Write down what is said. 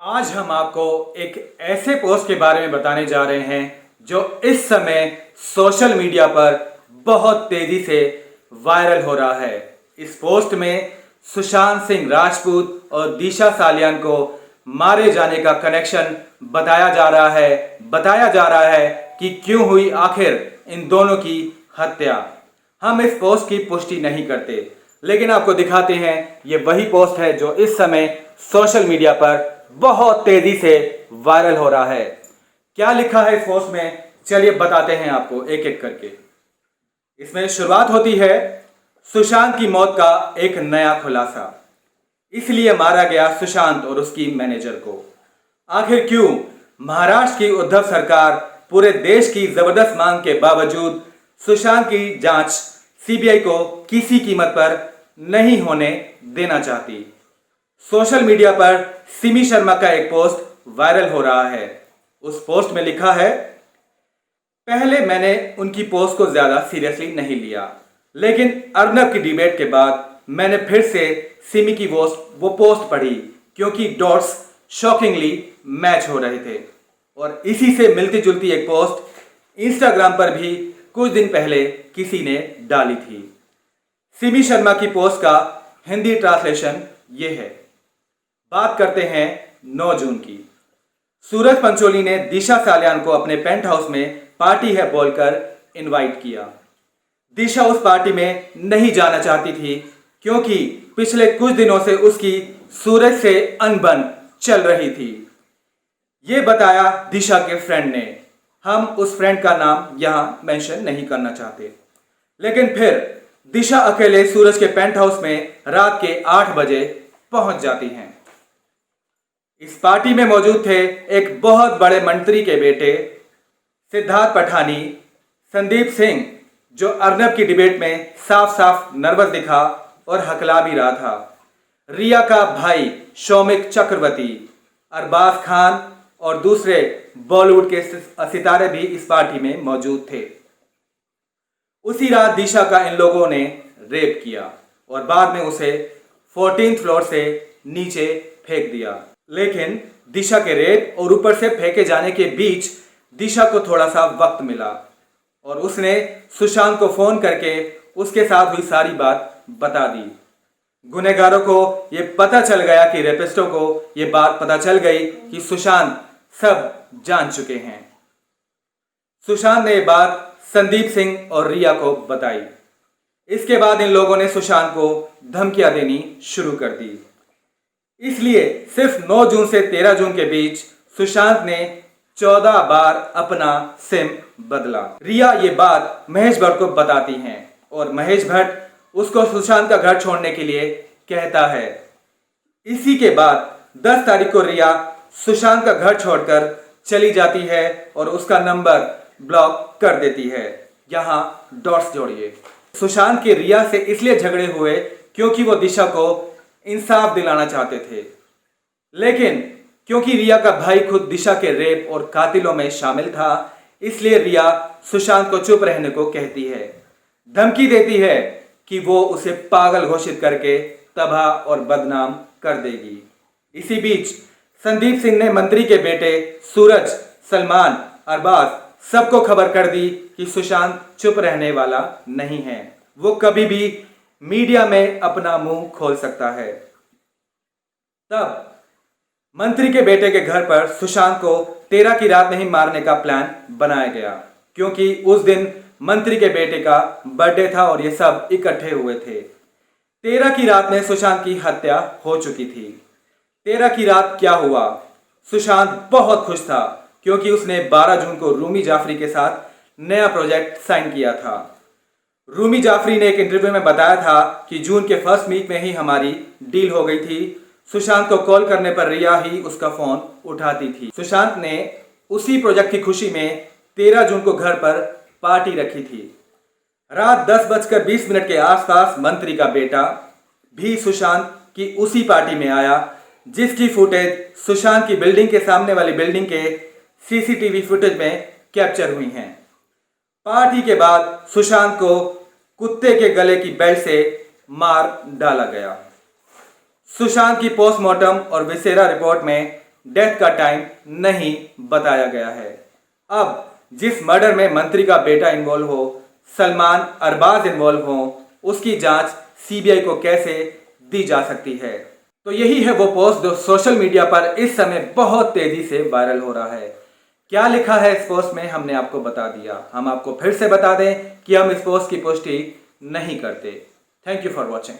आज हम आपको एक ऐसे पोस्ट के बारे में बताने जा रहे हैं जो इस समय सोशल मीडिया पर बहुत तेजी से वायरल हो रहा है। इस पोस्ट में सुशांत सिंह राजपूत और दिशा सालियान को मारे जाने का कनेक्शन बताया जा रहा है कि क्यों हुई आखिर इन दोनों की हत्या। हम इस पोस्ट की पुष्टि नहीं करते, लेकिन आपको दिखाते हैं ये वही पोस्ट है जो इस समय सोशल मीडिया पर बहुत तेजी से वायरल हो रहा है। क्या लिखा है इस पोस्ट में, चलिए बताते हैं आपको एक एक करके। इसमें शुरुआत होती है, सुशांत की मौत का एक नया खुलासा, इसलिए मारा गया सुशांत और उसकी मैनेजर को। आखिर क्यों महाराष्ट्र की उद्धव सरकार पूरे देश की जबरदस्त मांग के बावजूद सुशांत की जांच सीबीआई को किसी कीमत पर नहीं होने देना चाहती। सोशल मीडिया पर सिमी शर्मा का एक पोस्ट वायरल हो रहा है। उस पोस्ट में लिखा है, पहले मैंने उनकी पोस्ट को ज्यादा सीरियसली नहीं लिया, लेकिन अर्नब की डिबेट के बाद मैंने फिर से सिमी की वो पोस्ट पढ़ी क्योंकि डॉट्स शॉकिंगली मैच हो रहे थे। और इसी से मिलती जुलती एक पोस्ट इंस्टाग्राम पर भी कुछ दिन पहले किसी ने डाली थी। सिमी शर्मा की पोस्ट का हिंदी ट्रांसलेशन ये है। बात करते हैं 9 जून की। सूरज पंचोली ने दिशा सालियान को अपने पेंट हाउस में पार्टी है बोलकर इनवाइट किया। दिशा उस पार्टी में नहीं जाना चाहती थी क्योंकि पिछले कुछ दिनों से उसकी सूरज से अनबन चल रही थी। ये बताया दिशा के फ्रेंड ने। हम उस फ्रेंड का नाम यहां मेंशन नहीं करना चाहते। लेकिन फिर दिशा अकेले सूरज के पेंट हाउस में रात के 8 बजे पहुंच जाती हैं। इस पार्टी में मौजूद थे एक बहुत बड़े मंत्री के बेटे सिद्धार्थ पठानी, संदीप सिंह जो अर्नब की डिबेट में साफ साफ नर्वस दिखा और हकला भी रहा था, रिया का भाई शौमिक चक्रवर्ती, अरबाज खान और दूसरे बॉलीवुड के सितारे भी इस पार्टी में मौजूद थे। उसी रात दिशा का इन लोगों ने रेप किया और बाद में उसे 14th फ्लोर से नीचे फेंक दिया। लेकिन दिशा के रेप और ऊपर से फेंके जाने के बीच दिशा को थोड़ा सा वक्त मिला और उसने सुशांत को फोन करके उसके साथ हुई सारी बात बता दी। गुनहगारों को यह पता चल गया कि रेपिस्टों को यह बात पता चल गई कि सुशांत सब जान चुके हैं। सुशांत ने यह बात संदीप सिंह और रिया को बताई। इसके बाद इन लोगों ने सुशांत को धमकियां देनी शुरू कर दी। इसलिए सिर्फ 9 जून से 13 जून के बीच सुशांत ने 14 बार अपना सिम बदला। रिया ये बात महेश भट्ट को बताती हैं और महेश भट्ट उसको सुशांत का घर छोड़ने के लिए कहता है। इसी के बाद 10 तारीख को रिया सुशांत का घर छोड़कर चली जाती है और उसका नंबर ब्लॉक कर देती है। यहाँ डॉट्स जोड़िए। सुशांत के रिया से इसलिए झगड़े हुए क्योंकि वो दिशा को इंसाफ दिलाना चाहते थे, लेकिन क्योंकि रिया का भाई खुद दिशा के रेप और कातिलों में शामिल था, इसलिए रिया सुशांत को चुप रहने को कहती है, धमकी देती है कि वो उसे पागल घोषित करके तबाह और बदनाम कर देगी। इसी बीच संदीप सिंह ने मंत्री के बेटे सूरज, सलमान, अरबाज सबको खबर कर दी कि सुशांत चुप रहने वाला नहीं है, वो कभी भी मीडिया में अपना मुंह खोल सकता है। तब मंत्री के बेटे के घर पर सुशांत को 13 की रात में ही मारने का प्लान बनाया गया क्योंकि उस दिन मंत्री के बेटे का बर्थडे था और ये सब इकट्ठे हुए थे। 13 की रात में सुशांत की हत्या हो चुकी थी। 13 की रात क्या हुआ? सुशांत बहुत खुश था क्योंकि उसने 12 जून को रूमी जाफरी के साथ नया प्रोजेक्ट साइन किया था। रूमी जाफरी ने एक इंटरव्यू में बताया था कि जून के फर्स्ट वीक में ही हमारी डील हो गई थी। सुशांत को कॉल करने पर रिया ही उसका फोन उठाती थी। सुशांत ने उसी प्रोजेक्ट की खुशी में 13 जून को घर पर पार्टी रखी थी। रात 10:20 के आसपास मंत्री का बेटा भी सुशांत की उसी पार्टी में आया, जिसकी फुटेज सुशांत की बिल्डिंग के सामने वाली बिल्डिंग के सीसीटीवी फुटेज में कैप्चर हुई हैं। पार्टी के बाद सुशांत को कुत्ते के गले की बेल्ट से मार डाला गया। सुशांत की पोस्टमार्टम और विसेरा रिपोर्ट में डेथ का टाइम नहीं बताया गया है। अब जिस मर्डर में मंत्री का बेटा इन्वॉल्व हो, सलमान अरबाज इन्वॉल्व हो, उसकी जांच सीबीआई को कैसे दी जा सकती है। तो यही है वो पोस्ट जो सोशल मीडिया पर इस समय बहुत तेजी से वायरल हो रहा है। क्या लिखा है इस पोस्ट में हमने आपको बता दिया। हम आपको फिर से बता दें कि हम इस पोस्ट की पुष्टि नहीं करते। Thank you for watching.